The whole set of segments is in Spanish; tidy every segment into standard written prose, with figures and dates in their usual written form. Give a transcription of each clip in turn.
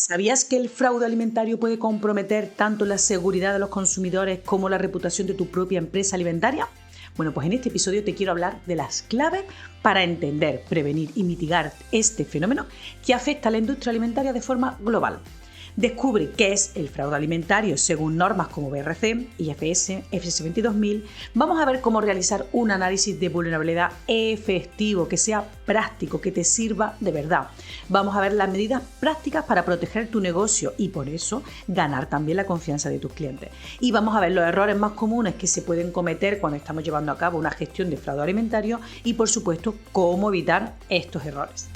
¿Sabías que el fraude alimentario puede comprometer tanto la seguridad de los consumidores como la reputación de tu propia empresa alimentaria? Bueno, pues en este episodio te quiero hablar de las claves para entender, prevenir y mitigar este fenómeno que afecta a la industria alimentaria de forma global. Descubre qué es el fraude alimentario según normas como BRC, IFS, FSS 22000. Vamos a ver cómo realizar un análisis de vulnerabilidad efectivo, que sea práctico, que te sirva de verdad. Vamos a ver las medidas prácticas para proteger tu negocio y por eso ganar también la confianza de tus clientes. Y vamos a ver los errores más comunes que se pueden cometer cuando estamos llevando a cabo una gestión de fraude alimentario y por supuesto cómo evitar estos errores.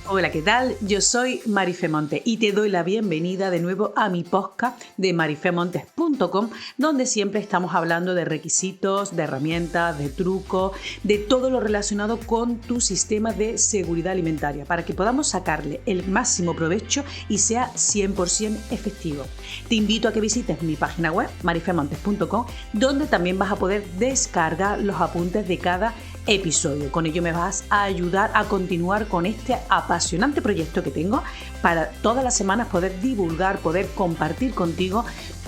Hola, ¿qué tal? Yo soy Marife Montes y te doy la bienvenida de nuevo a mi podcast de marifemontes.com, donde siempre estamos hablando de requisitos, de herramientas, de trucos, de todo lo relacionado con tu sistema de seguridad alimentaria para que podamos sacarle el máximo provecho y sea 100% efectivo. Te invito a que visites mi página web marifemontes.com, donde también vas a poder descargar los apuntes de cada episodio. Con ello me vas a ayudar a continuar con este apasionante proyecto que tengo para todas las semanas poder divulgar, poder compartir contigo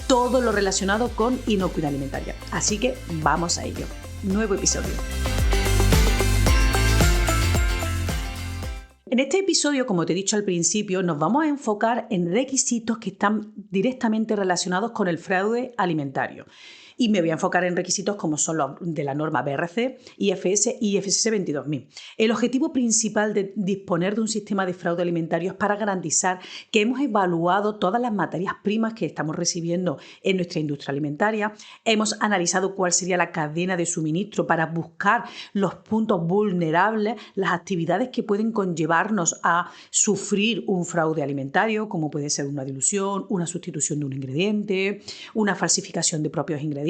todo lo relacionado con inocuidad alimentaria. Así que vamos a ello. Nuevo episodio. En este episodio, como te he dicho al principio, nos vamos a enfocar en requisitos que están directamente relacionados con el fraude alimentario. Y me voy a enfocar en requisitos como son los de la norma BRC, IFS y FSS 22000. El objetivo principal de disponer de un sistema de fraude alimentario es para garantizar que hemos evaluado todas las materias primas que estamos recibiendo en nuestra industria alimentaria, hemos analizado cuál sería la cadena de suministro para buscar los puntos vulnerables, las actividades que pueden conllevarnos a sufrir un fraude alimentario, como puede ser una dilución, una sustitución de un ingrediente, una falsificación de propios ingredientes.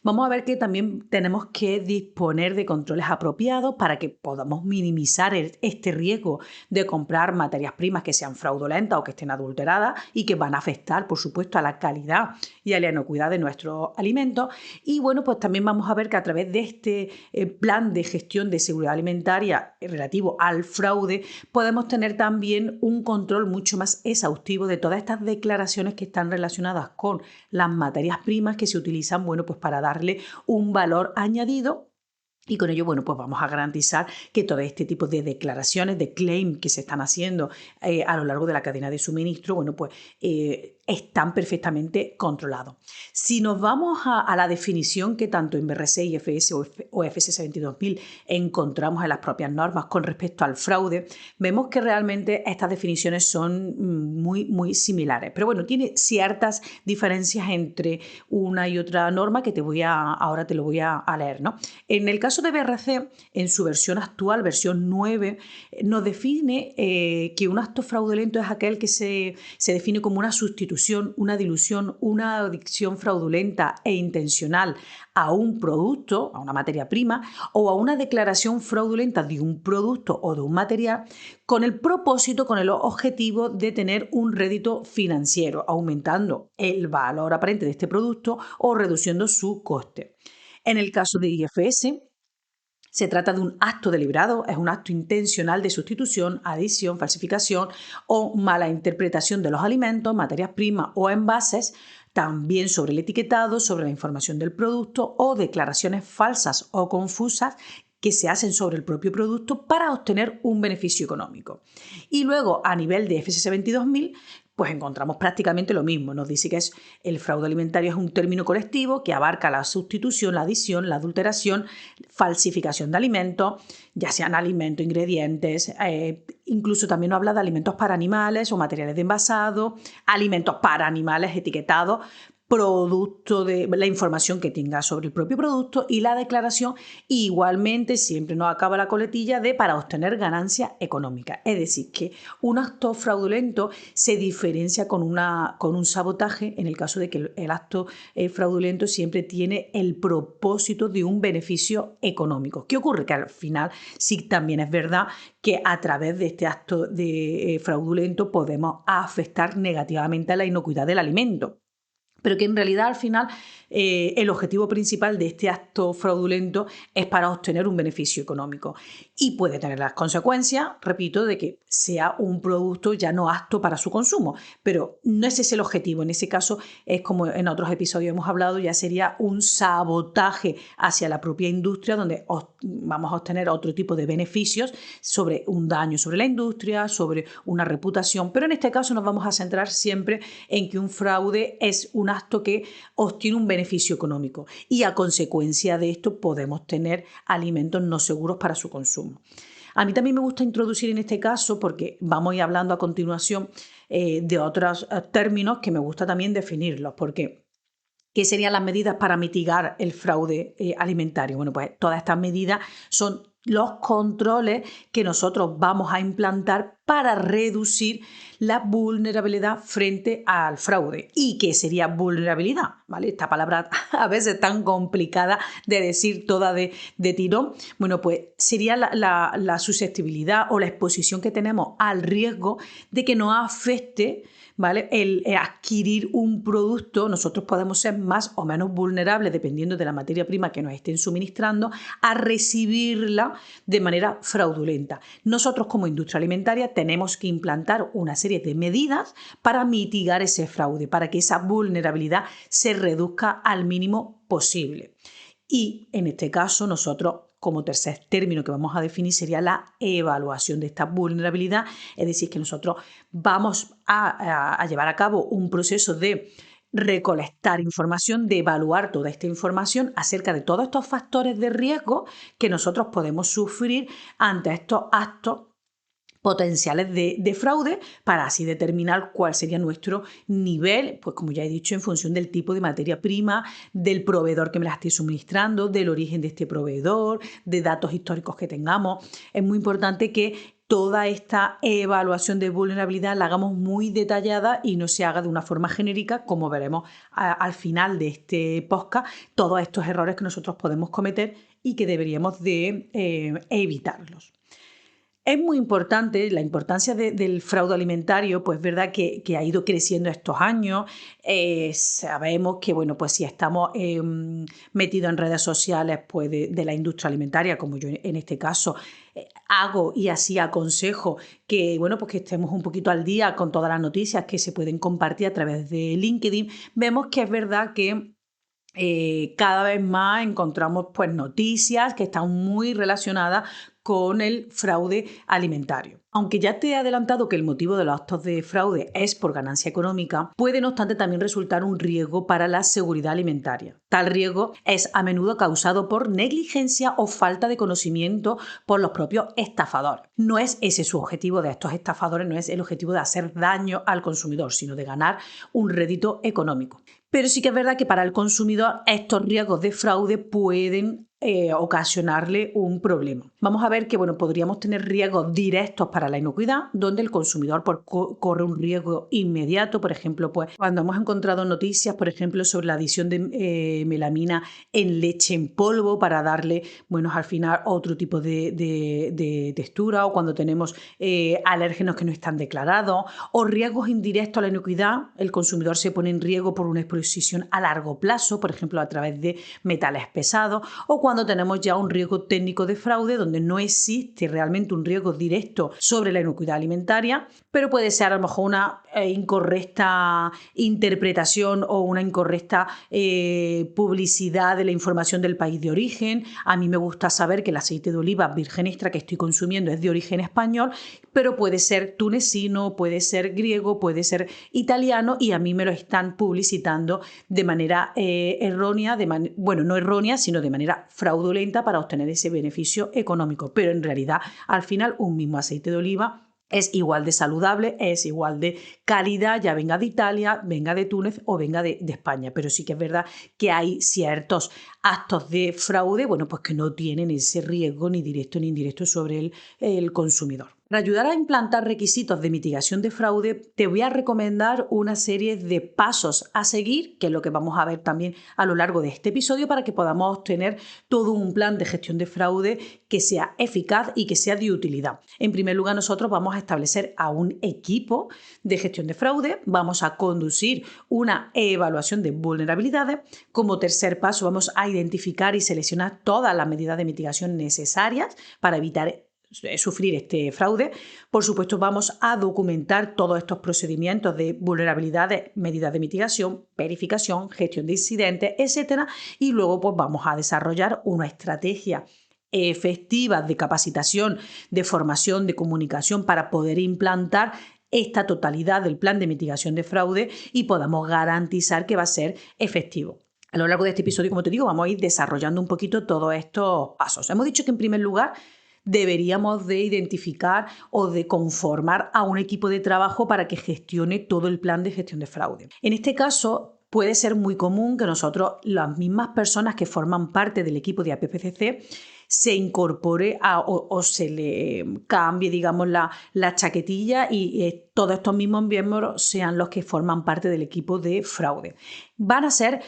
Vamos a ver que también tenemos que disponer de controles apropiados para que podamos minimizar este riesgo de comprar materias primas que sean fraudulentas o que estén adulteradas y que van a afectar, por supuesto, a la calidad y a la inocuidad de nuestros alimentos. Y bueno, pues también vamos a ver que a través de este plan de gestión de seguridad alimentaria relativo al fraude, podemos tener también un control mucho más exhaustivo de todas estas declaraciones que están relacionadas con las materias primas que se utilizan, bueno, pues para darle un valor añadido. Y con ello, bueno, pues vamos a garantizar que todo este tipo de declaraciones, de claim que se están haciendo a lo largo de la cadena de suministro, bueno, pues están perfectamente controlados. Si nos vamos a la definición que tanto en BRC, IFS o FSS 22000 encontramos en las propias normas con respecto al fraude, vemos que realmente estas definiciones son muy similares. Pero bueno, tiene ciertas diferencias entre una y otra norma que ahora te lo voy a leer, ¿no? En el caso de BRC, en su versión actual, versión 9, nos define que un acto fraudulento es aquel que se define como una sustitución, una dilución, una adicción fraudulenta e intencional a un producto, a una materia prima, o a una declaración fraudulenta de un producto o de un material con el propósito, con el objetivo de tener un rédito financiero, aumentando el valor aparente de este producto o reduciendo su coste. En el caso de IFS, se trata de un acto deliberado, es un acto intencional de sustitución, adición, falsificación o mala interpretación de los alimentos, materias primas o envases, también sobre el etiquetado, sobre la información del producto o declaraciones falsas o confusas que se hacen sobre el propio producto para obtener un beneficio económico. Y luego, a nivel de FSS 22000, pues encontramos prácticamente lo mismo. Nos dice que el fraude alimentario es un término colectivo que abarca la sustitución, la adición, la adulteración, falsificación de alimentos, ya sean alimentos, ingredientes, incluso también nos habla de alimentos para animales o materiales de envasado, alimentos para animales etiquetados, producto de la información que tenga sobre el propio producto y la declaración. Y igualmente siempre nos acaba la coletilla de para obtener ganancia económica. Es decir, que un acto fraudulento se diferencia con un sabotaje en el caso de que el acto fraudulento siempre tiene el propósito de un beneficio económico. ¿Qué ocurre? Que al final sí también es verdad que a través de este acto fraudulento podemos afectar negativamente a la inocuidad del alimento. pero que en realidad al final el objetivo principal de este acto fraudulento es para obtener un beneficio económico y puede tener las consecuencias, repito, de que sea un producto ya no apto para su consumo, pero no ese es el objetivo. En ese caso es como en otros episodios hemos hablado, ya sería un sabotaje hacia la propia industria donde vamos a obtener otro tipo de beneficios sobre un daño sobre la industria, sobre una reputación, pero en este caso nos vamos a centrar siempre en que un fraude es un acto que obtiene un beneficio económico y a consecuencia de esto podemos tener alimentos no seguros para su consumo. A mí también me gusta introducir en este caso, porque vamos a ir hablando a continuación de otros términos que me gusta también definirlos, porque ¿qué serían las medidas para mitigar el fraude alimentario? Bueno, pues todas estas medidas son los controles que nosotros vamos a implantar para reducir la vulnerabilidad frente al fraude. ¿Y qué sería vulnerabilidad? ¿Vale? Esta palabra a veces tan complicada de decir toda de tirón. Bueno, pues sería la susceptibilidad o la exposición que tenemos al riesgo de que nos afecte, ¿vale? El adquirir un producto. Nosotros podemos ser más o menos vulnerables, dependiendo de la materia prima que nos estén suministrando, a recibirla de manera fraudulenta. Nosotros como industria alimentaria tenemos que implantar una serie de medidas para mitigar ese fraude, para que esa vulnerabilidad se reduzca al mínimo posible. Y en este caso nosotros, como tercer término que vamos a definir, sería la evaluación de esta vulnerabilidad, es decir, que nosotros vamos a llevar a cabo un proceso de recolectar información, de evaluar toda esta información acerca de todos estos factores de riesgo que nosotros podemos sufrir ante estos actos potenciales de fraude, para así determinar cuál sería nuestro nivel, pues como ya he dicho, en función del tipo de materia prima, del proveedor que me la esté suministrando, del origen de este proveedor, de datos históricos que tengamos. Es muy importante que toda esta evaluación de vulnerabilidad la hagamos muy detallada y no se haga de una forma genérica, como veremos al final de este podcast, todos estos errores que nosotros podemos cometer y que deberíamos de evitarlos. Es muy importante, la importancia del fraude alimentario, pues verdad que ha ido creciendo estos años. Sabemos que, bueno, pues si estamos metidos en redes sociales pues de la industria alimentaria, como yo en este caso hago y así aconsejo que, bueno, pues que estemos un poquito al día con todas las noticias que se pueden compartir a través de LinkedIn, vemos que es verdad que cada vez más encontramos pues noticias que están muy relacionadas con el fraude alimentario. Aunque ya te he adelantado que el motivo de los actos de fraude es por ganancia económica, puede no obstante también resultar un riesgo para la seguridad alimentaria. Tal riesgo es a menudo causado por negligencia o falta de conocimiento por los propios estafadores. No es ese su objetivo de estos estafadores, no es el objetivo de hacer daño al consumidor, sino de ganar un rédito económico. Pero sí que es verdad que para el consumidor estos riesgos de fraude pueden ocasionarle un problema. Vamos a ver que, bueno, podríamos tener riesgos directos para la inocuidad, donde el consumidor corre un riesgo inmediato. Por ejemplo, pues cuando hemos encontrado noticias, por ejemplo, sobre la adición de melamina en leche en polvo para darle, bueno, al final otro tipo de textura, o cuando tenemos alérgenos que no están declarados, o riesgos indirectos a la inocuidad, el consumidor se pone en riesgo por una exposición a largo plazo, por ejemplo, a través de metales pesados, o cuando tenemos ya un riesgo técnico de fraude donde no existe realmente un riesgo directo sobre la inocuidad alimentaria, pero puede ser a lo mejor una incorrecta interpretación o una incorrecta publicidad de la información del país de origen. A mí me gusta saber que el aceite de oliva virgen extra que estoy consumiendo es de origen español, pero puede ser tunecino, puede ser griego, puede ser italiano, y a mí me lo están publicitando de manera errónea, bueno, no errónea, sino de manera fraudulenta para obtener ese beneficio económico. Pero en realidad, al final, un mismo aceite de oliva es igual de saludable, es igual de calidad, ya venga de Italia, venga de Túnez o venga de España. Pero sí que es verdad que hay ciertos actos de fraude, bueno, pues que no tienen ese riesgo ni directo ni indirecto sobre el consumidor. Para ayudar a implantar requisitos de mitigación de fraude, te voy a recomendar una serie de pasos a seguir, que es lo que vamos a ver también a lo largo de este episodio, para que podamos obtener todo un plan de gestión de fraude que sea eficaz y que sea de utilidad. En primer lugar, nosotros vamos a establecer a un equipo de gestión de fraude, vamos a conducir una evaluación de vulnerabilidades. Como tercer paso, vamos a identificar y seleccionar todas las medidas de mitigación necesarias para evitar sufrir este fraude. Por supuesto, vamos a documentar todos estos procedimientos de vulnerabilidades, medidas de mitigación, verificación, gestión de incidentes, etcétera. Y luego pues, vamos a desarrollar una estrategia efectiva de capacitación, de formación, de comunicación para poder implantar esta totalidad del plan de mitigación de fraude y podamos garantizar que va a ser efectivo. A lo largo de este episodio, como te digo, vamos a ir desarrollando un poquito todos estos pasos. Hemos dicho que en primer lugar deberíamos de identificar o de conformar a un equipo de trabajo para que gestione todo el plan de gestión de fraude. En este caso, puede ser muy común que nosotros, las mismas personas que forman parte del equipo de APPCC, se incorpore o se le cambie, digamos, la chaquetilla y todos estos mismos miembros sean los que forman parte del equipo de fraude. Van a ser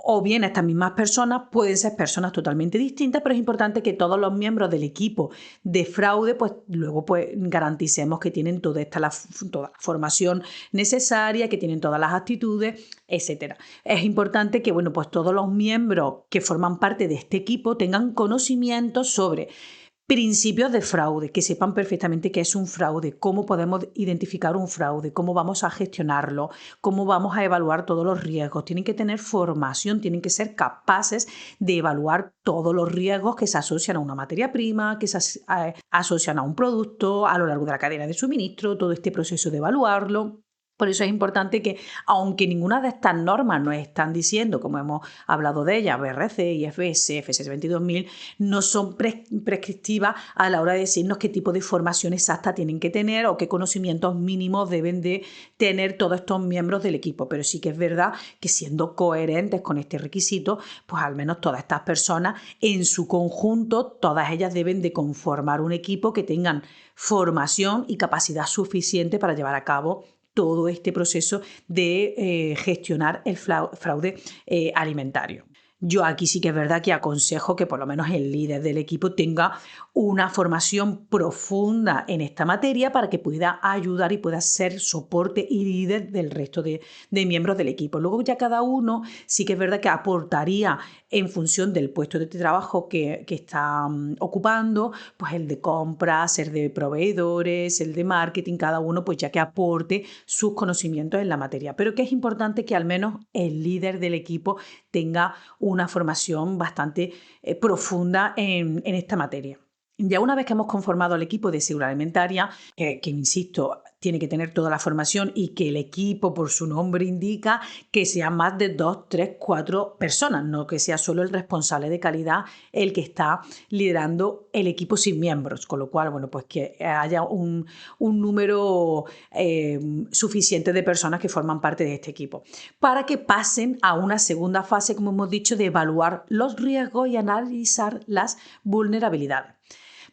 o bien estas mismas personas, pueden ser personas totalmente distintas, pero es importante que todos los miembros del equipo de fraude, pues luego pues, garanticemos que tienen toda la formación necesaria, que tienen todas las actitudes, etc. Es importante que bueno, pues todos los miembros que forman parte de este equipo tengan conocimiento sobre principios de fraude, que sepan perfectamente qué es un fraude, cómo podemos identificar un fraude, cómo vamos a gestionarlo, cómo vamos a evaluar todos los riesgos. Tienen que tener formación, tienen que ser capaces de evaluar todos los riesgos que se asocian a una materia prima, que se asocian a un producto, a lo largo de la cadena de suministro, todo este proceso de evaluarlo. Por eso es importante que, aunque ninguna de estas normas nos están diciendo, como hemos hablado de ellas, BRC, IFS, FS 22000, no son prescriptivas a la hora de decirnos qué tipo de formación exacta tienen que tener o qué conocimientos mínimos deben de tener todos estos miembros del equipo. Pero sí que es verdad que siendo coherentes con este requisito, pues al menos todas estas personas en su conjunto, todas ellas deben de conformar un equipo que tengan formación y capacidad suficiente para llevar a cabo todo este proceso de gestionar el fraude alimentario. Yo aquí sí que es verdad que aconsejo que por lo menos el líder del equipo tenga una formación profunda en esta materia para que pueda ayudar y pueda ser soporte y líder del resto de miembros del equipo. Luego ya cada uno sí que es verdad que aportaría en función del puesto de trabajo que está ocupando, pues el de compras, el de proveedores, el de marketing, cada uno pues ya que aporte sus conocimientos en la materia. Pero que es importante que al menos el líder del equipo tenga una formación bastante profunda en esta materia. Ya una vez que hemos conformado el equipo de seguridad alimentaria, que insisto, tiene que tener toda la formación y que el equipo, por su nombre indica, que sea más de 2, 3, 4 personas, no que sea solo el responsable de calidad el que está liderando el equipo sin miembros, con lo cual, bueno, pues que haya un número suficiente de personas que forman parte de este equipo, para que pasen a una segunda fase, como hemos dicho, de evaluar los riesgos y analizar las vulnerabilidades.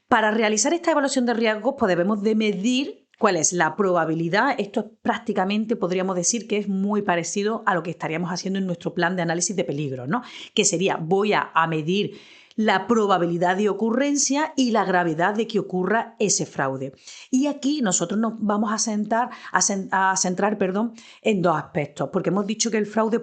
Para realizar esta evaluación de riesgos, pues debemos de medir cuál es la probabilidad. Esto prácticamente podríamos decir que es muy parecido a lo que estaríamos haciendo en nuestro plan de análisis de peligro, ¿no? Que sería, voy a medir la probabilidad de ocurrencia y la gravedad de que ocurra ese fraude. Y aquí nosotros nos vamos a centrar en dos aspectos, porque hemos dicho que el fraude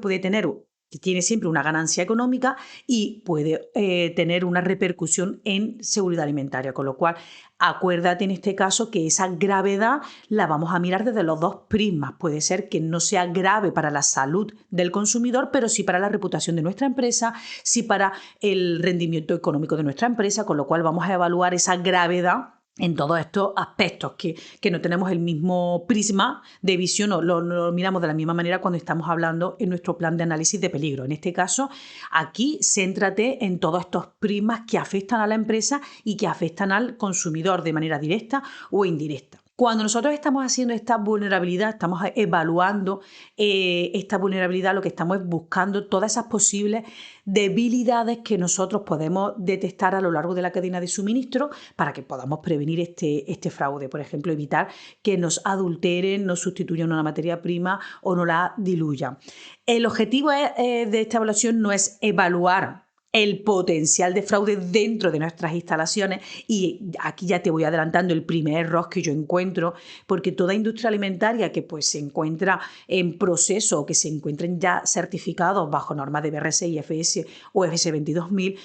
tiene siempre una ganancia económica y puede tener una repercusión en seguridad alimentaria, con lo cual acuérdate en este caso que esa gravedad la vamos a mirar desde los dos prismas. Puede ser que no sea grave para la salud del consumidor, pero sí para la reputación de nuestra empresa, sí para el rendimiento económico de nuestra empresa, con lo cual vamos a evaluar esa gravedad en todos estos aspectos, que no tenemos el mismo prisma de visión, o lo miramos de la misma manera cuando estamos hablando en nuestro plan de análisis de peligro. En este caso, aquí céntrate en todos estos prismas que afectan a la empresa y que afectan al consumidor de manera directa o indirecta. Cuando nosotros estamos haciendo esta vulnerabilidad, estamos evaluando esta vulnerabilidad, lo que estamos es buscando todas esas posibles debilidades que nosotros podemos detectar a lo largo de la cadena de suministro para que podamos prevenir este fraude. Por ejemplo, evitar que nos adulteren, nos sustituyan una materia prima o no la diluyan. El objetivo de esta evaluación no es evaluar el potencial de fraude dentro de nuestras instalaciones, y aquí ya te voy adelantando el primer error que yo encuentro, porque toda industria alimentaria que pues se encuentra en proceso o que se encuentren ya certificados bajo normas de BRC, IFS o FS 22000,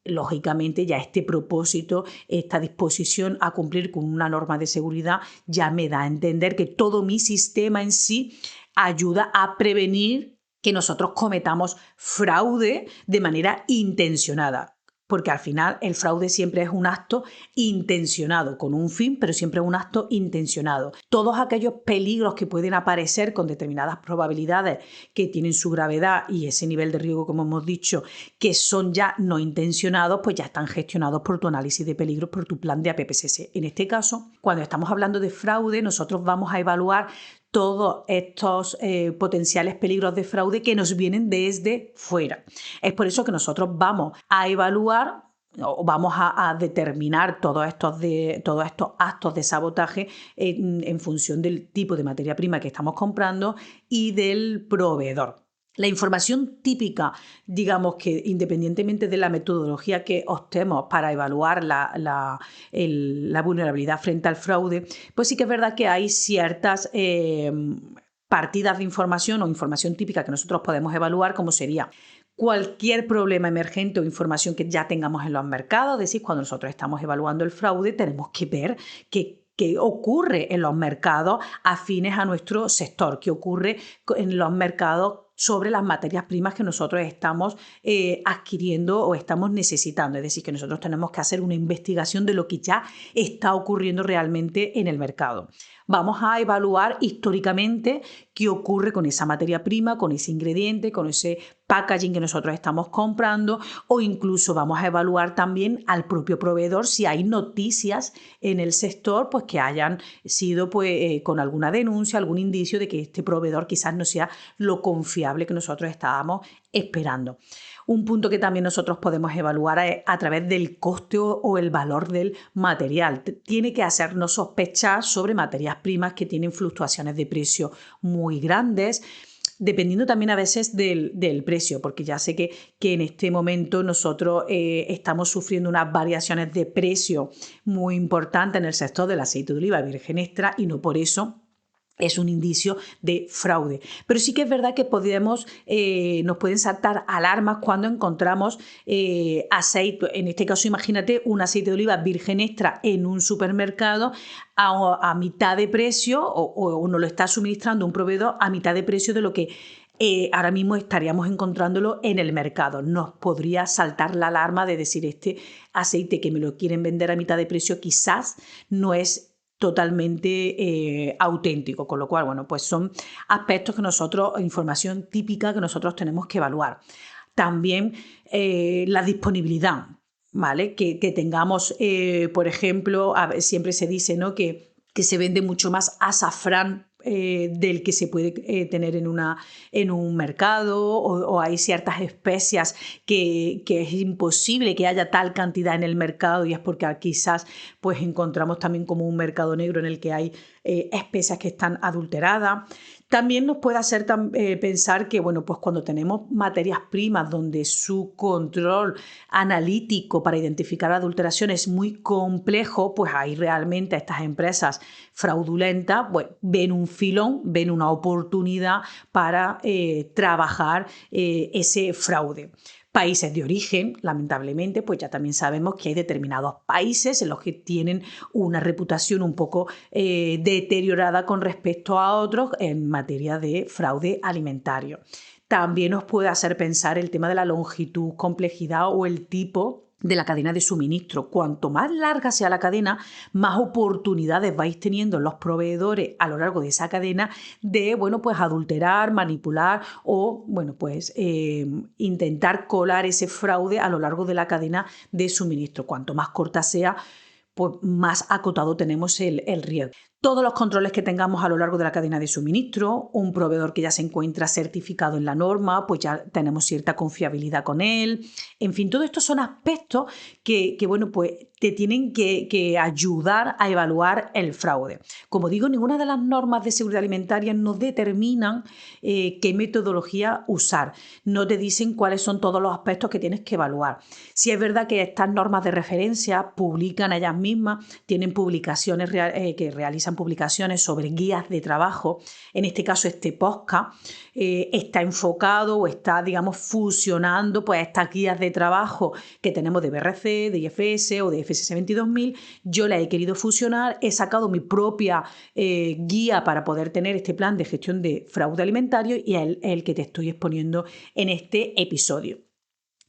lógicamente ya este propósito, esta disposición a cumplir con una norma de seguridad ya me da a entender que todo mi sistema en sí ayuda a prevenir que nosotros cometamos fraude de manera intencionada. Porque al final el fraude siempre es un acto intencionado, con un fin, pero siempre es un acto intencionado. Todos aquellos peligros que pueden aparecer con determinadas probabilidades que tienen su gravedad y ese nivel de riesgo, como hemos dicho, que son ya no intencionados, pues ya están gestionados por tu análisis de peligros, por tu plan de APPSS. En este caso, cuando estamos hablando de fraude, nosotros vamos a evaluar todos estos potenciales peligros de fraude que nos vienen desde fuera. Es por eso que nosotros vamos a evaluar o vamos a determinar todos estos actos de sabotaje en función del tipo de materia prima que estamos comprando y del proveedor. La información típica, digamos que independientemente de la metodología que optemos para evaluar la vulnerabilidad frente al fraude, pues sí que es verdad que hay ciertas partidas de información o información típica que nosotros podemos evaluar, como sería cualquier problema emergente o información que ya tengamos en los mercados. Es decir, cuando nosotros estamos evaluando el fraude, tenemos que ver qué ocurre en los mercados afines a nuestro sector, qué ocurre en los mercados sobre las materias primas que nosotros estamos adquiriendo o estamos necesitando. Es decir, que nosotros tenemos que hacer una investigación de lo que ya está ocurriendo realmente en el mercado. Vamos a evaluar históricamente qué ocurre con esa materia prima, con ese ingrediente, con ese packaging que nosotros estamos comprando, o incluso vamos a evaluar también al propio proveedor si hay noticias en el sector pues que hayan sido con alguna denuncia, algún indicio de que este proveedor quizás no sea lo confiable que nosotros estábamos esperando. Un punto que también nosotros podemos evaluar es a través del coste o el valor del material. Tiene que hacernos sospechar sobre materias primas que tienen fluctuaciones de precio muy grandes, dependiendo también a veces del precio, porque ya sé que en este momento nosotros estamos sufriendo unas variaciones de precio muy importantes en el sector del aceite de oliva virgen extra, y no por eso es un indicio de fraude. Pero sí que es verdad que nos pueden saltar alarmas cuando encontramos aceite. En este caso, imagínate un aceite de oliva virgen extra en un supermercado a mitad de precio, o nos lo está suministrando un proveedor a mitad de precio de lo que ahora mismo estaríamos encontrándolo en el mercado. Nos podría saltar la alarma de decir, este aceite que me lo quieren vender a mitad de precio quizás no es totalmente auténtico, con lo cual, bueno, pues son aspectos información típica que nosotros tenemos que evaluar. También la disponibilidad, ¿vale? Que tengamos, por ejemplo, siempre se dice, ¿no?, que se vende mucho más azafrán del que se puede tener en un mercado, o hay ciertas especias que es imposible que haya tal cantidad en el mercado, y es porque quizás pues encontramos también como un mercado negro en el que hay especias que están adulteradas. También nos puede hacer pensar que, bueno, pues cuando tenemos materias primas donde su control analítico para identificar adulteración es muy complejo, pues ahí realmente estas empresas fraudulentas pues, ven un filón, ven una oportunidad para trabajar ese fraude. Países de origen, lamentablemente, pues ya también sabemos que hay determinados países en los que tienen una reputación un poco deteriorada con respecto a otros en materia de fraude alimentario. También nos puede hacer pensar el tema de la longitud, complejidad o el tipo de la cadena de suministro. Cuanto más larga sea la cadena, más oportunidades vais teniendo los proveedores a lo largo de esa cadena de, bueno, pues adulterar, manipular o, bueno, pues intentar colar ese fraude a lo largo de la cadena de suministro. Cuanto más corta sea, pues más acotado tenemos el riesgo. todos los controles que tengamos a lo largo de la cadena de suministro, un proveedor que ya se encuentra certificado en la norma, pues ya tenemos cierta confiabilidad con él. En fin, todo esto son aspectos que bueno, pues te tienen que ayudar a evaluar el fraude. Como digo, ninguna de las normas de seguridad alimentaria nos determinan qué metodología usar. No te dicen cuáles son todos los aspectos que tienes que evaluar. Sí es verdad que estas normas de referencia publican ellas mismas, tienen publicaciones que realizan publicaciones sobre guías de trabajo. En este caso, este podcast está enfocado o está, digamos, fusionando pues estas guías de trabajo que tenemos de BRC, de IFS o de FSS 22000. Yo la he querido fusionar, he sacado mi propia guía para poder tener este plan de gestión de fraude alimentario y es el que te estoy exponiendo en este episodio.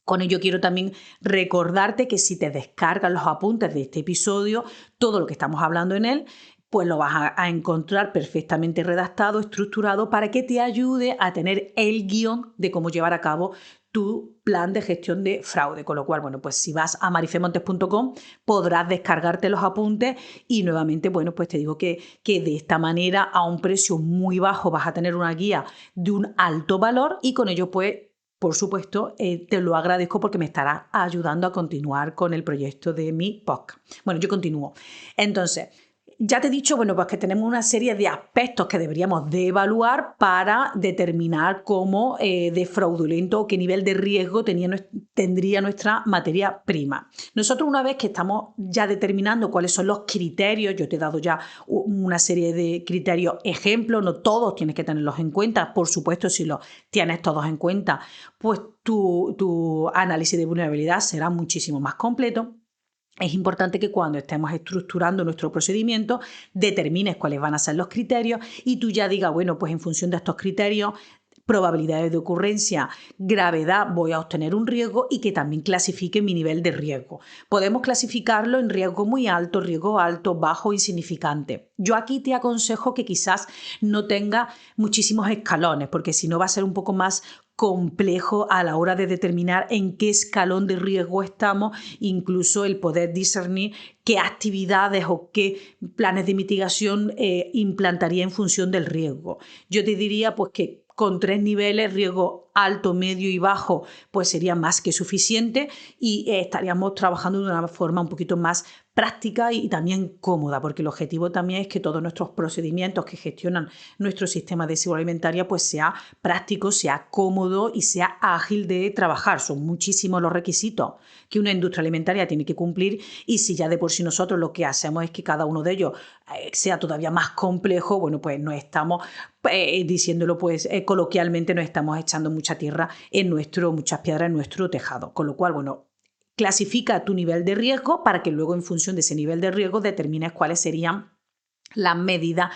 Con ello quiero también recordarte que si te descargas los apuntes de este episodio, todo lo que estamos hablando en él, pues lo vas a encontrar perfectamente redactado, estructurado, para que te ayude a tener el guión de cómo llevar a cabo tu plan de gestión de fraude. Con lo cual, bueno, pues si vas a marifemontes.com podrás descargarte los apuntes y nuevamente, bueno, pues te digo que de esta manera a un precio muy bajo vas a tener una guía de un alto valor y con ello, pues, por supuesto, te lo agradezco porque me estará ayudando a continuar con el proyecto de mi podcast. Bueno, yo continúo. Entonces, ya te he dicho, bueno, pues que tenemos una serie de aspectos que deberíamos de evaluar para determinar cómo de fraudulento o qué nivel de riesgo tendría nuestra materia prima. Nosotros, una vez que estamos ya determinando cuáles son los criterios, yo te he dado ya una serie de criterios ejemplos, no todos tienes que tenerlos en cuenta, por supuesto, si los tienes todos en cuenta, pues tu análisis de vulnerabilidad será muchísimo más completo. Es importante que cuando estemos estructurando nuestro procedimiento determines cuáles van a ser los criterios y tú ya digas, bueno, pues en función de estos criterios, probabilidades de ocurrencia, gravedad, voy a obtener un riesgo y que también clasifique mi nivel de riesgo. Podemos clasificarlo en riesgo muy alto, riesgo alto, bajo, insignificante. Yo aquí te aconsejo que quizás no tenga muchísimos escalones, porque si no va a ser un poco más complejo a la hora de determinar en qué escalón de riesgo estamos, incluso el poder discernir qué actividades o qué planes de mitigación implantaría en función del riesgo. Yo te diría pues que con 3 niveles, riesgo alto, medio y bajo, pues sería más que suficiente y estaríamos trabajando de una forma un poquito más práctica y también cómoda, porque el objetivo también es que todos nuestros procedimientos que gestionan nuestro sistema de seguridad alimentaria pues sea práctico, sea cómodo y sea ágil de trabajar. Son muchísimos los requisitos que una industria alimentaria tiene que cumplir y si ya de por sí nosotros lo que hacemos es que cada uno de ellos sea todavía más complejo, bueno, pues no estamos diciéndolo pues coloquialmente, nos estamos echando mucha tierra muchas piedras en nuestro tejado, con lo cual, bueno, clasifica tu nivel de riesgo para que luego en función de ese nivel de riesgo determines cuáles serían las medidas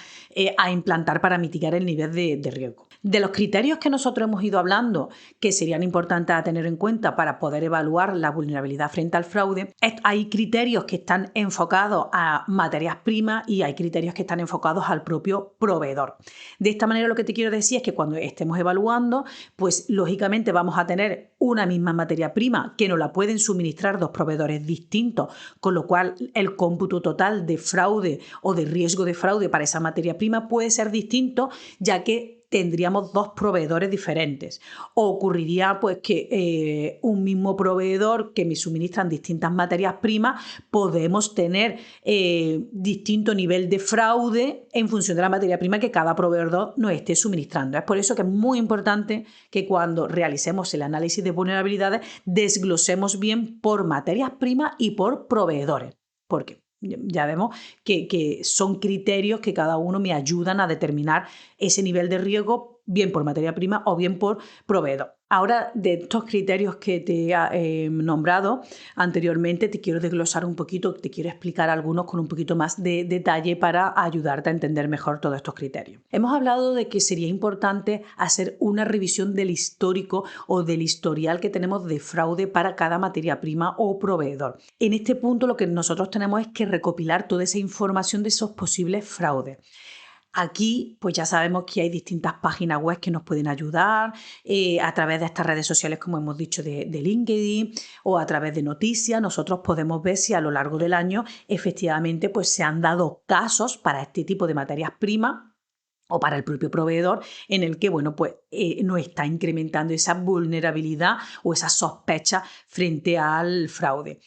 a implantar para mitigar el nivel de riesgo. De los criterios que nosotros hemos ido hablando, que serían importantes a tener en cuenta para poder evaluar la vulnerabilidad frente al fraude, hay criterios que están enfocados a materias primas y hay criterios que están enfocados al propio proveedor. De esta manera lo que te quiero decir es que cuando estemos evaluando, pues lógicamente vamos a tener una misma materia prima que nos la pueden suministrar 2 proveedores distintos, con lo cual el cómputo total de fraude o de riesgo de fraude para esa materia prima puede ser distinto, ya que tendríamos 2 proveedores diferentes. O ocurriría pues que un mismo proveedor que me suministran distintas materias primas, podemos tener distinto nivel de fraude en función de la materia prima que cada proveedor nos esté suministrando. Es por eso que es muy importante que cuando realicemos el análisis de vulnerabilidades desglosemos bien por materias primas y por proveedores. Porque ya vemos que son criterios que cada uno me ayudan a determinar ese nivel de riesgo, bien por materia prima o bien por proveedor. Ahora, de estos criterios que te he nombrado anteriormente, te quiero desglosar un poquito, te quiero explicar algunos con un poquito más de detalle para ayudarte a entender mejor todos estos criterios. Hemos hablado de que sería importante hacer una revisión del histórico o del historial que tenemos de fraude para cada materia prima o proveedor. En este punto lo que nosotros tenemos es que recopilar toda esa información de esos posibles fraudes. Aquí, pues ya sabemos que hay distintas páginas web que nos pueden ayudar a través de estas redes sociales, como hemos dicho, de LinkedIn o a través de noticias. Nosotros podemos ver si a lo largo del año efectivamente pues, se han dado casos para este tipo de materias primas o para el propio proveedor en el que bueno, pues, no está incrementando esa vulnerabilidad o esa sospecha frente al fraude.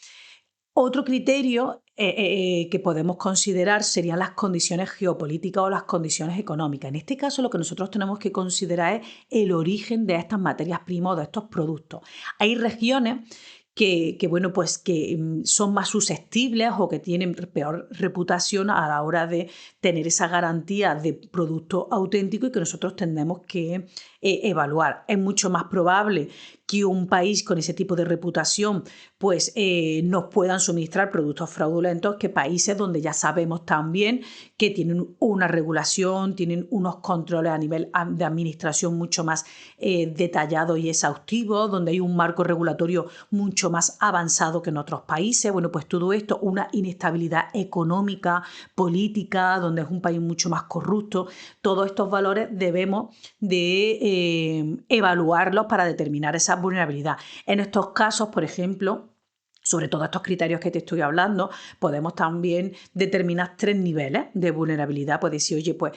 Otro criterio que podemos considerar serían las condiciones geopolíticas o las condiciones económicas. En este caso, lo que nosotros tenemos que considerar es el origen de estas materias primas o de estos productos. Hay regiones bueno, pues que son más susceptibles o que tienen peor reputación a la hora de tener esa garantía de producto auténtico y que nosotros tendremos que evaluar. Es mucho más probable que un país con ese tipo de reputación pues nos puedan suministrar productos fraudulentos que países donde ya sabemos también que tienen una regulación, tienen unos controles a nivel de administración mucho más detallados y exhaustivos, donde hay un marco regulatorio mucho más avanzado que en otros países. Bueno, pues todo esto, una inestabilidad económica, política, donde es un país mucho más corrupto, todos estos valores debemos de evaluarlos para determinar esa vulnerabilidad. En estos casos, por ejemplo, sobre todos estos criterios que te estoy hablando, podemos también determinar 3 niveles de vulnerabilidad. Puede decir, oye, pues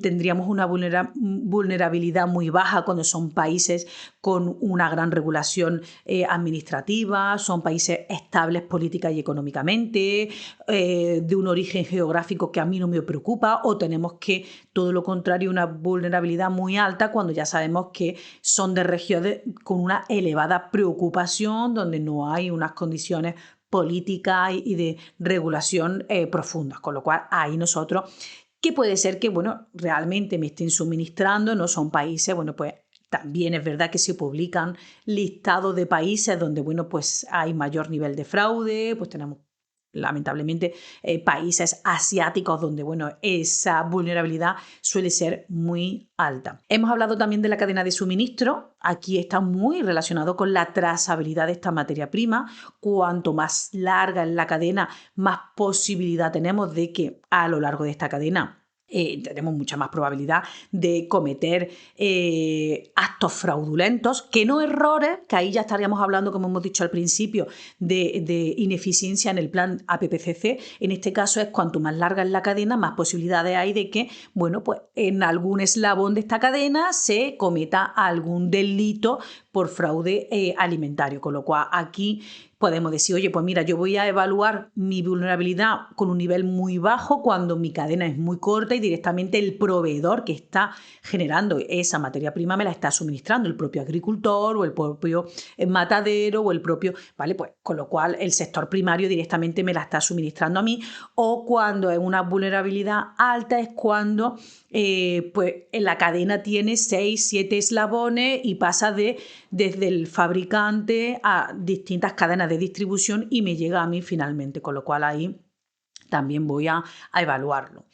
tendríamos una vulnerabilidad muy baja cuando son países con una gran regulación administrativa, son países estables política y económicamente, de un origen geográfico que a mí no me preocupa, o tenemos que, todo lo contrario, una vulnerabilidad muy alta cuando ya sabemos que son de regiones con una elevada preocupación, donde no hay unas condiciones políticas y de regulación profundas, con lo cual ahí nosotros, que puede ser que, bueno, realmente me estén suministrando, no son países, bueno, pues también es verdad que se publican listados de países donde, bueno, pues hay mayor nivel de fraude, pues tenemos lamentablemente países asiáticos donde, bueno, esa vulnerabilidad suele ser muy alta. Hemos hablado también de la cadena de suministro. Aquí está muy relacionado con la trazabilidad de esta materia prima. Cuanto más larga es la cadena, más posibilidad tenemos de que a lo largo de esta cadena tenemos mucha más probabilidad de cometer actos fraudulentos, que no errores, que ahí ya estaríamos hablando, como hemos dicho al principio, de ineficiencia en el plan APPCC. En este caso es cuanto más larga es la cadena, más posibilidades hay de que, bueno, pues en algún eslabón de esta cadena se cometa algún delito por fraude alimentario, con lo cual aquí podemos decir, oye, pues mira, yo voy a evaluar mi vulnerabilidad con un nivel muy bajo cuando mi cadena es muy corta y directamente el proveedor que está generando esa materia prima me la está suministrando, el propio agricultor o el propio matadero o el propio, ¿vale? Pues con lo cual el sector primario directamente me la está suministrando a mí, o cuando es una vulnerabilidad alta es cuando pues la cadena tiene 6, 7 eslabones y pasa desde el fabricante a distintas cadenas de distribución y me llega a mí finalmente, con lo cual ahí también voy a evaluarlo.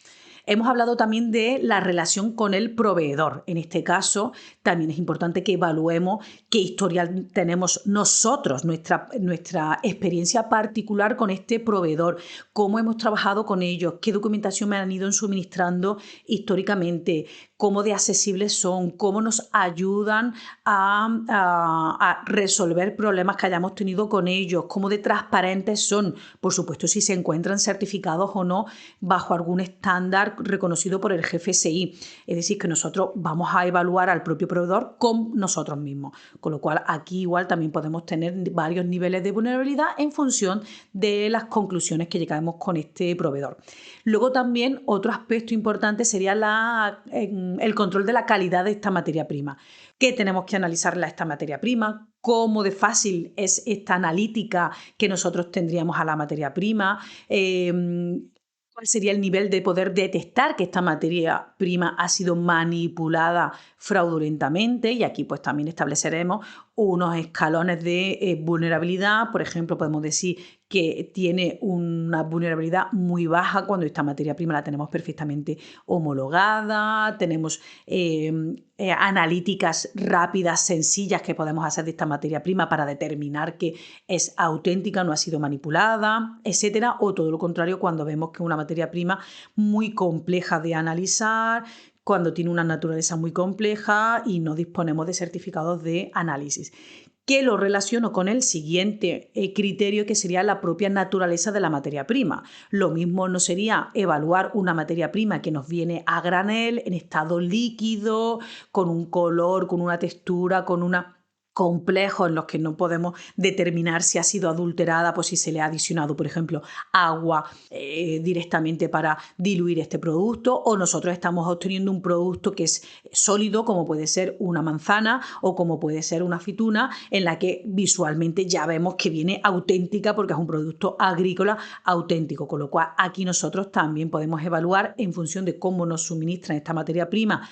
Hemos hablado también de la relación con el proveedor. En este caso, también es importante que evaluemos qué historial tenemos nosotros, nuestra experiencia particular con este proveedor, cómo hemos trabajado con ellos, qué documentación me han ido suministrando históricamente, cómo de accesibles son, cómo nos ayudan a resolver problemas que hayamos tenido con ellos, cómo de transparentes son, por supuesto, si se encuentran certificados o no bajo algún estándar reconocido por el GFSI. Es decir, que nosotros vamos a evaluar al propio proveedor con nosotros mismos. Con lo cual, aquí igual también podemos tener varios niveles de vulnerabilidad en función de las conclusiones que llegamos con este proveedor. Luego también otro aspecto importante sería el control de la calidad de esta materia prima. ¿Qué tenemos que analizarla esta materia prima? ¿Cómo de fácil es esta analítica que nosotros tendríamos a la materia prima? ¿Cuál sería el nivel de poder detectar que esta materia prima ha sido manipulada fraudulentamente? Y aquí pues también estableceremos unos escalones de vulnerabilidad. Por ejemplo, podemos decir que tiene una vulnerabilidad muy baja cuando esta materia prima la tenemos perfectamente homologada, tenemos analíticas rápidas, sencillas que podemos hacer de esta materia prima para determinar que es auténtica, no ha sido manipulada, etcétera. O todo lo contrario, cuando vemos que es una materia prima muy compleja de analizar, cuando tiene una naturaleza muy compleja y no disponemos de certificados de análisis, que lo relaciono con el siguiente criterio, que sería la propia naturaleza de la materia prima. Lo mismo no sería evaluar una materia prima que nos viene a granel, en estado líquido, con un color, con una textura, con una complejos en los que no podemos determinar si ha sido adulterada, pues si se le ha adicionado, por ejemplo, agua directamente para diluir este producto, o nosotros estamos obteniendo un producto que es sólido, como puede ser una manzana o como puede ser una aceituna, en la que visualmente ya vemos que viene auténtica porque es un producto agrícola auténtico, con lo cual aquí nosotros también podemos evaluar en función de cómo nos suministran esta materia prima,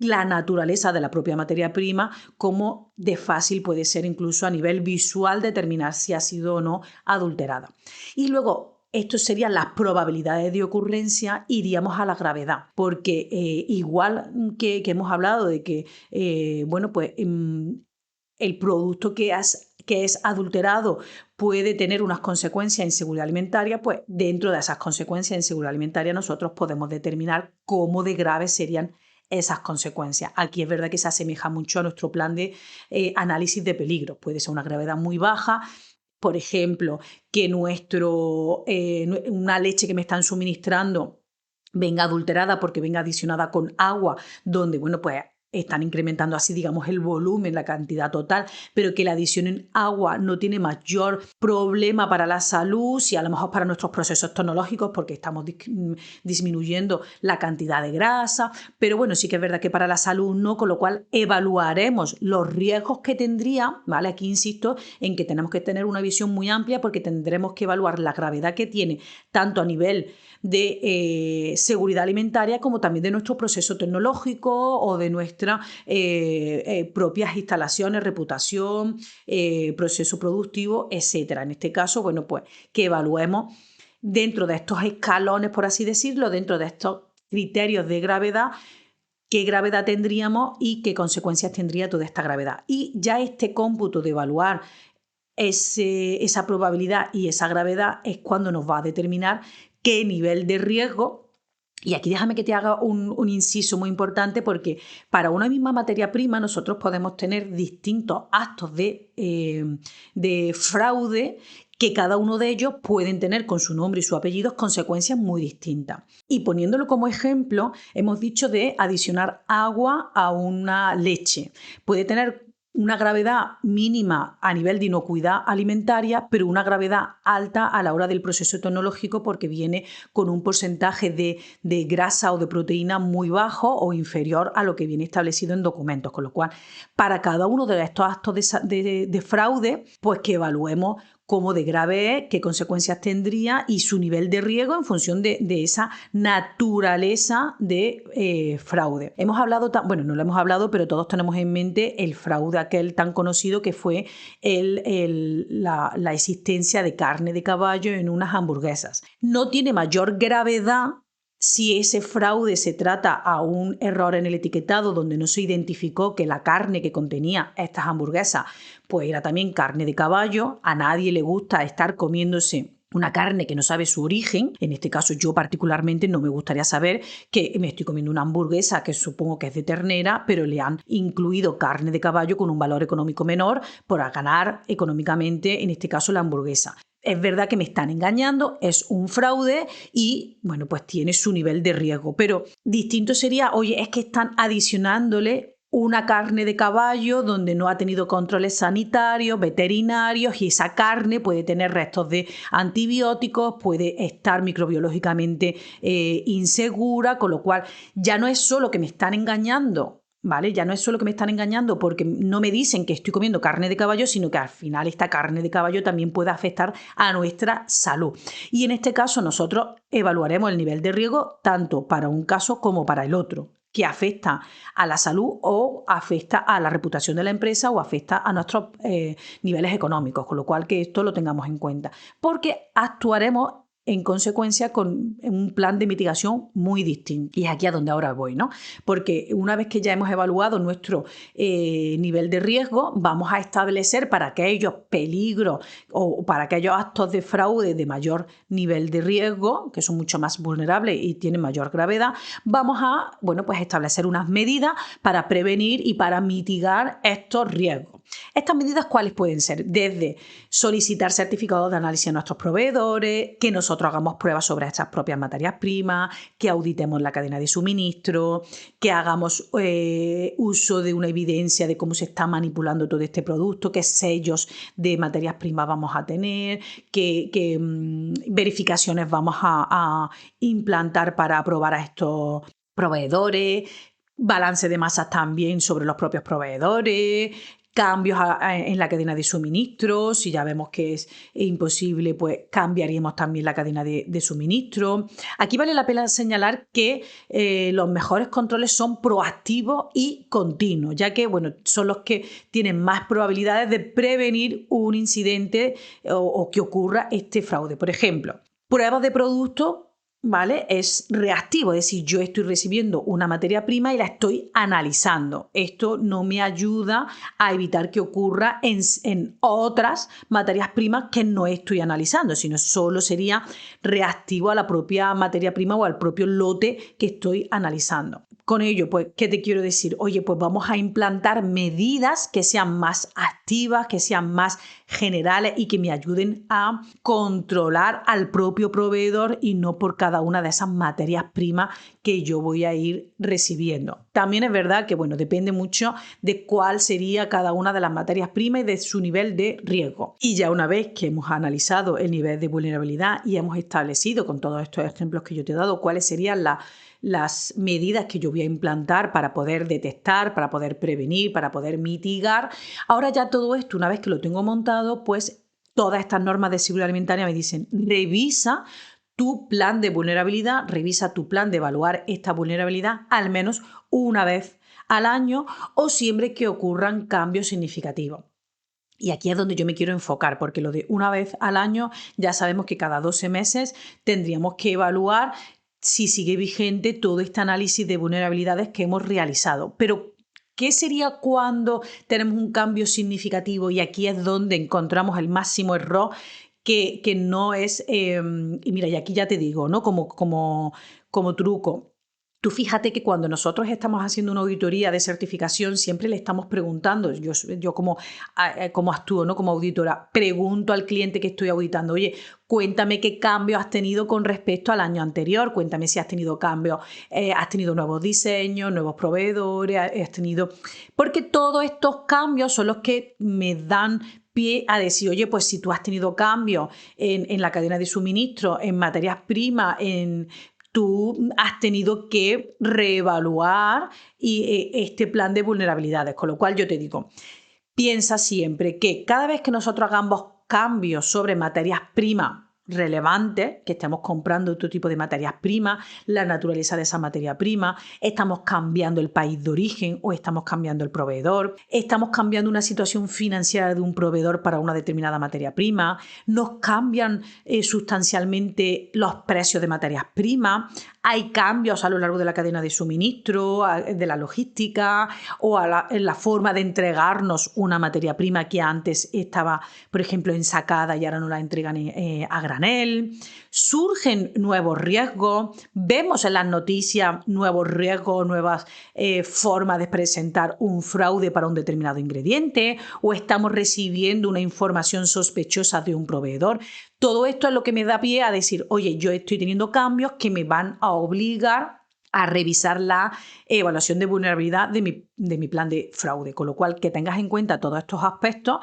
la naturaleza de la propia materia prima, cómo de fácil puede ser incluso a nivel visual determinar si ha sido o no adulterada. Y luego, esto serían las probabilidades de ocurrencia, iríamos a la gravedad, porque igual que hemos hablado de que, el producto que es adulterado puede tener unas consecuencias en seguridad alimentaria, pues dentro de esas consecuencias en seguridad alimentaria nosotros podemos determinar cómo de graves serían esas consecuencias. Aquí es verdad que se asemeja mucho a nuestro plan de análisis de peligro. Puede ser una gravedad muy baja, por ejemplo, que una leche que me están suministrando venga adulterada porque venga adicionada con agua, donde, bueno, pues están incrementando así, digamos, el volumen, la cantidad total, pero que la adición en agua no tiene mayor problema para la salud, si a lo mejor para nuestros procesos tecnológicos, porque estamos disminuyendo la cantidad de grasa, pero bueno, sí que es verdad que para la salud no, con lo cual evaluaremos los riesgos que tendría, ¿vale? Aquí insisto en que tenemos que tener una visión muy amplia porque tendremos que evaluar la gravedad que tiene, tanto a nivel de seguridad alimentaria como también de nuestro proceso tecnológico o de nuestras propias instalaciones, reputación, proceso productivo, etcétera. En este caso, bueno, pues que evaluemos dentro de estos escalones, por así decirlo, dentro de estos criterios de gravedad, qué gravedad tendríamos y qué consecuencias tendría toda esta gravedad. Y ya este cómputo de evaluar esa probabilidad y esa gravedad es cuando nos va a determinar qué nivel de riesgo. Y aquí déjame que te haga un inciso muy importante, porque para una misma materia prima nosotros podemos tener distintos actos de fraude, que cada uno de ellos pueden tener con su nombre y su apellido consecuencias muy distintas. Y poniéndolo como ejemplo, hemos dicho de adicionar agua a una leche. Puede tener una gravedad mínima a nivel de inocuidad alimentaria, pero una gravedad alta a la hora del proceso tecnológico porque viene con un porcentaje de grasa o de proteína muy bajo o inferior a lo que viene establecido en documentos. Con lo cual, para cada uno de estos actos de fraude, pues que evaluemos cómo de grave es, qué consecuencias tendría y su nivel de riesgo en función de esa naturaleza de fraude. Hemos hablado, bueno, no lo hemos hablado, pero todos tenemos en mente el fraude aquel tan conocido que fue la existencia de carne de caballo en unas hamburguesas. No tiene mayor gravedad si ese fraude se trata a un error en el etiquetado donde no se identificó que la carne que contenía estas hamburguesas pues era también carne de caballo. A nadie le gusta estar comiéndose una carne que no sabe su origen. En este caso yo particularmente no me gustaría saber que me estoy comiendo una hamburguesa que supongo que es de ternera, pero le han incluido carne de caballo con un valor económico menor para ganar económicamente, en este caso, la hamburguesa. Es verdad que me están engañando, es un fraude y, bueno, pues tiene su nivel de riesgo. Pero distinto sería, oye, es que están adicionándole una carne de caballo donde no ha tenido controles sanitarios, veterinarios, y esa carne puede tener restos de antibióticos, puede estar microbiológicamente insegura, con lo cual ya no es solo que me están engañando, ¿vale? Ya no es solo que me están engañando porque no me dicen que estoy comiendo carne de caballo, sino que al final esta carne de caballo también puede afectar a nuestra salud. Y en este caso nosotros evaluaremos el nivel de riesgo tanto para un caso como para el otro. que afecta a la salud o afecta a la reputación de la empresa o afecta a nuestros niveles económicos, con lo cual que esto lo tengamos en cuenta, porque actuaremos en consecuencia con un plan de mitigación muy distinto. Y es aquí a donde ahora voy, ¿no? Porque una vez que ya hemos evaluado nuestro nivel de riesgo, vamos a establecer para aquellos peligros o para aquellos actos de fraude de mayor nivel de riesgo, que son mucho más vulnerables y tienen mayor gravedad, vamos a, bueno, pues establecer unas medidas para prevenir y para mitigar estos riesgos. ¿Estas medidas cuáles pueden ser? Desde solicitar certificados de análisis a nuestros proveedores, que nosotros hagamos pruebas sobre estas propias materias primas, que auditemos la cadena de suministro, que hagamos uso de una evidencia de cómo se está manipulando todo este producto, qué sellos de materias primas vamos a tener, qué verificaciones vamos a implantar para aprobar a estos proveedores, balance de masas también sobre los propios proveedores, cambios en la cadena de suministro. Si ya vemos que es imposible, pues cambiaríamos también la cadena de suministro. Aquí vale la pena señalar que los mejores controles son proactivos y continuos, ya que bueno, son los que tienen más probabilidades de prevenir un incidente o que ocurra este fraude. Por ejemplo, pruebas de producto, ¿vale? Es reactivo, es decir, yo estoy recibiendo una materia prima y la estoy analizando. Esto no me ayuda a evitar que ocurra en otras materias primas que no estoy analizando, sino solo sería reactivo a la propia materia prima o al propio lote que estoy analizando. Con ello, pues, ¿qué te quiero decir? Oye, pues vamos a implantar medidas que sean más activas, que sean más generales y que me ayuden a controlar al propio proveedor y no por cada una de esas materias primas que yo voy a ir recibiendo. También es verdad que, bueno, depende mucho de cuál sería cada una de las materias primas y de su nivel de riesgo. Y ya una vez que hemos analizado el nivel de vulnerabilidad y hemos establecido con todos estos ejemplos que yo te he dado cuáles serían las medidas que yo voy a implantar para poder detectar, para poder prevenir, para poder mitigar. Ahora ya todo esto, una vez que lo tengo montado, pues todas estas normas de seguridad alimentaria me dicen, revisa tu plan de vulnerabilidad, revisa tu plan de evaluar esta vulnerabilidad al menos una vez al año o siempre que ocurran cambios significativos. Y aquí es donde yo me quiero enfocar, porque lo de una vez al año ya sabemos que cada 12 meses tendríamos que evaluar si sigue vigente todo este análisis de vulnerabilidades que hemos realizado. Pero, ¿qué sería cuando tenemos un cambio significativo? Y aquí es donde encontramos el máximo error, que no es, y mira, y aquí ya te digo, ¿no? Como truco. Tú fíjate que cuando nosotros estamos haciendo una auditoría de certificación, siempre le estamos preguntando, yo como actúo, ¿no? Como auditora, pregunto al cliente que estoy auditando, oye, cuéntame qué cambios has tenido con respecto al año anterior, cuéntame si has tenido cambios, has tenido nuevos diseños, nuevos proveedores, has tenido... Porque todos estos cambios son los que me dan pie a decir, oye, pues si tú has tenido cambios en la cadena de suministro, en materias primas, tú has tenido que reevaluar este plan de vulnerabilidades. Con lo cual yo te digo, piensa siempre que cada vez que nosotros hagamos cambios sobre materias primas relevantes, que estemos comprando otro tipo de materias primas, la naturaleza de esa materia prima, estamos cambiando el país de origen o estamos cambiando el proveedor, estamos cambiando una situación financiera de un proveedor para una determinada materia prima, nos cambian sustancialmente los precios de materias primas, hay cambios a lo largo de la cadena de suministro, de la logística o en la forma de entregarnos una materia prima que antes estaba, por ejemplo, ensacada y ahora no la entregan a granel. Surgen nuevos riesgos, vemos en las noticias nuevos riesgos, nuevas formas de presentar un fraude para un determinado ingrediente o estamos recibiendo una información sospechosa de un proveedor. Todo esto es lo que me da pie a decir, oye, yo estoy teniendo cambios que me van a obligar a revisar la evaluación de vulnerabilidad de mi plan de fraude, con lo cual que tengas en cuenta todos estos aspectos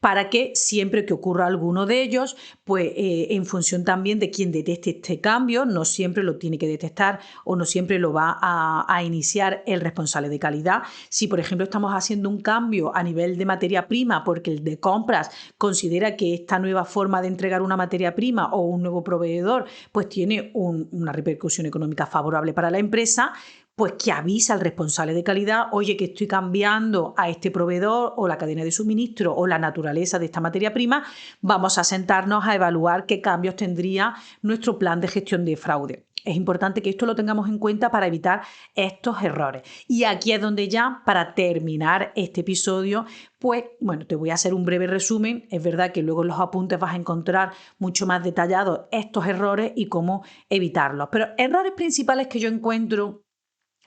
para que siempre que ocurra alguno de ellos, pues en función también de quien detecte este cambio, no siempre lo tiene que detectar o no siempre lo va a iniciar el responsable de calidad. Si, por ejemplo, estamos haciendo un cambio a nivel de materia prima porque el de compras considera que esta nueva forma de entregar una materia prima o un nuevo proveedor pues tiene una repercusión económica favorable para la empresa, pues que avisa al responsable de calidad, oye, que estoy cambiando a este proveedor o la cadena de suministro o la naturaleza de esta materia prima, vamos a sentarnos a evaluar qué cambios tendría nuestro plan de gestión de fraude. Es importante que esto lo tengamos en cuenta para evitar estos errores. Y aquí es donde ya, para terminar este episodio, pues bueno, te voy a hacer un breve resumen. Es verdad que luego en los apuntes vas a encontrar mucho más detallados estos errores y cómo evitarlos. Pero errores principales que yo encuentro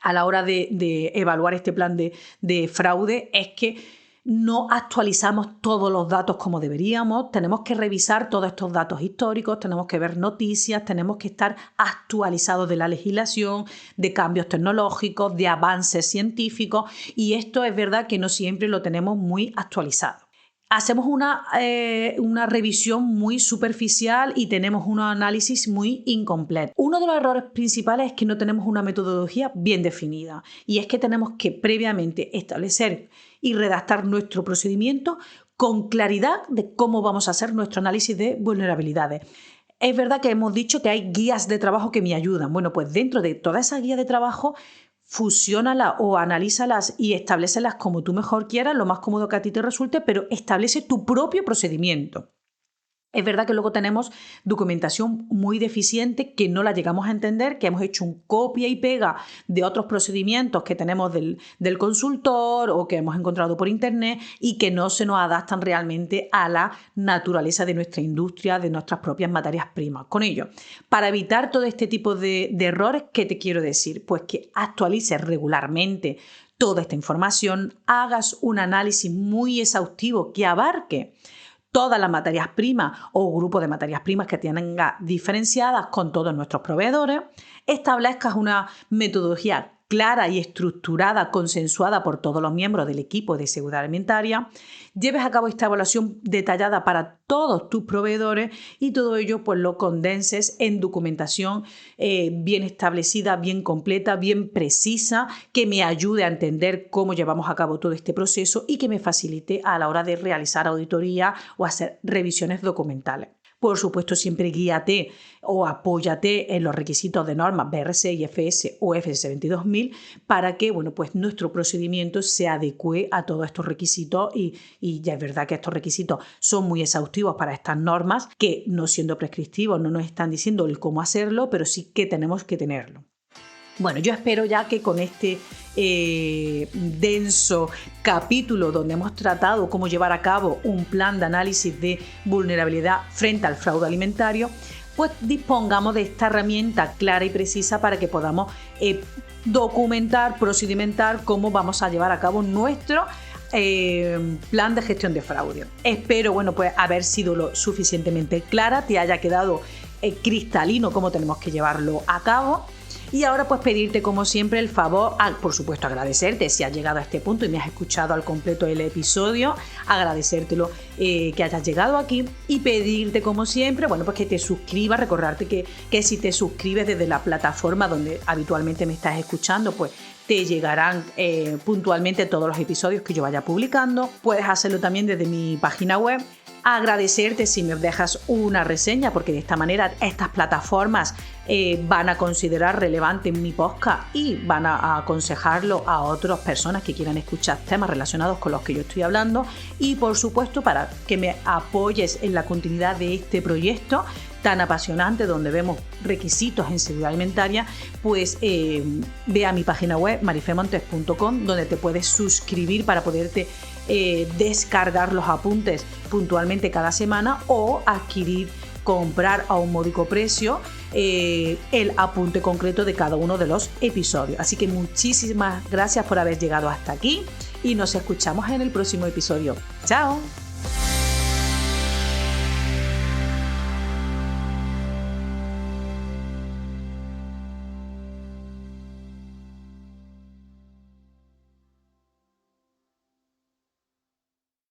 a la hora de evaluar este plan de fraude es que no actualizamos todos los datos como deberíamos, tenemos que revisar todos estos datos históricos, tenemos que ver noticias, tenemos que estar actualizados de la legislación, de cambios tecnológicos, de avances científicos, y esto es verdad que no siempre lo tenemos muy actualizado. Hacemos una revisión muy superficial y tenemos un análisis muy incompleto. Uno de los errores principales es que no tenemos una metodología bien definida, y es que tenemos que previamente establecer y redactar nuestro procedimiento con claridad de cómo vamos a hacer nuestro análisis de vulnerabilidades. Es verdad que hemos dicho que hay guías de trabajo que me ayudan. Bueno, pues dentro de toda esa guía de trabajo, fusiónalas o analízalas y establécelas como tú mejor quieras, lo más cómodo que a ti te resulte, pero establece tu propio procedimiento. Es verdad que luego tenemos documentación muy deficiente que no la llegamos a entender, que hemos hecho un copia y pega de otros procedimientos que tenemos del consultor o que hemos encontrado por internet y que no se nos adaptan realmente a la naturaleza de nuestra industria, de nuestras propias materias primas. Con ello, para evitar todo este tipo de errores, ¿qué te quiero decir? Pues que actualices regularmente toda esta información, hagas un análisis muy exhaustivo que abarque todas las materias primas o grupos de materias primas que tengas diferenciadas con todos nuestros proveedores, establezcas una metodología clara y estructurada, consensuada por todos los miembros del equipo de seguridad alimentaria, lleves a cabo esta evaluación detallada para todos tus proveedores y todo ello pues lo condenses en documentación bien establecida, bien completa, bien precisa, que me ayude a entender cómo llevamos a cabo todo este proceso y que me facilite a la hora de realizar auditoría o hacer revisiones documentales. Por supuesto, siempre guíate o apóyate en los requisitos de normas BRC, IFS o FSS 22000 para que pues nuestro procedimiento se adecue a todos estos requisitos y ya es verdad que estos requisitos son muy exhaustivos para estas normas que, no siendo prescriptivos, no nos están diciendo el cómo hacerlo, pero sí que tenemos que tenerlo. Bueno, yo espero ya que con este denso capítulo donde hemos tratado cómo llevar a cabo un plan de análisis de vulnerabilidad frente al fraude alimentario, pues dispongamos de esta herramienta clara y precisa para que podamos documentar, procedimentar cómo vamos a llevar a cabo nuestro plan de gestión de fraude. Espero pues haber sido lo suficientemente clara, te haya quedado cristalino cómo tenemos que llevarlo a cabo. Y ahora pues pedirte como siempre el favor, por supuesto agradecerte si has llegado a este punto y me has escuchado al completo el episodio, agradecértelo que hayas llegado aquí y pedirte como siempre, pues que te suscribas, recordarte que si te suscribes desde la plataforma donde habitualmente me estás escuchando, pues te llegarán puntualmente todos los episodios que yo vaya publicando. Puedes hacerlo también desde mi página web. Agradecerte si me dejas una reseña, porque de esta manera estas plataformas van a considerar relevante mi podcast y van a aconsejarlo a otras personas que quieran escuchar temas relacionados con los que yo estoy hablando. Y por supuesto, para que me apoyes en la continuidad de este proyecto tan apasionante donde vemos requisitos en seguridad alimentaria, pues ve a mi página web marifemontes.com, donde te puedes suscribir para poderte descargar los apuntes puntualmente cada semana o comprar a un módico precio el apunte concreto de cada uno de los episodios. Así que muchísimas gracias por haber llegado hasta aquí y nos escuchamos en el próximo episodio. ¡Chao!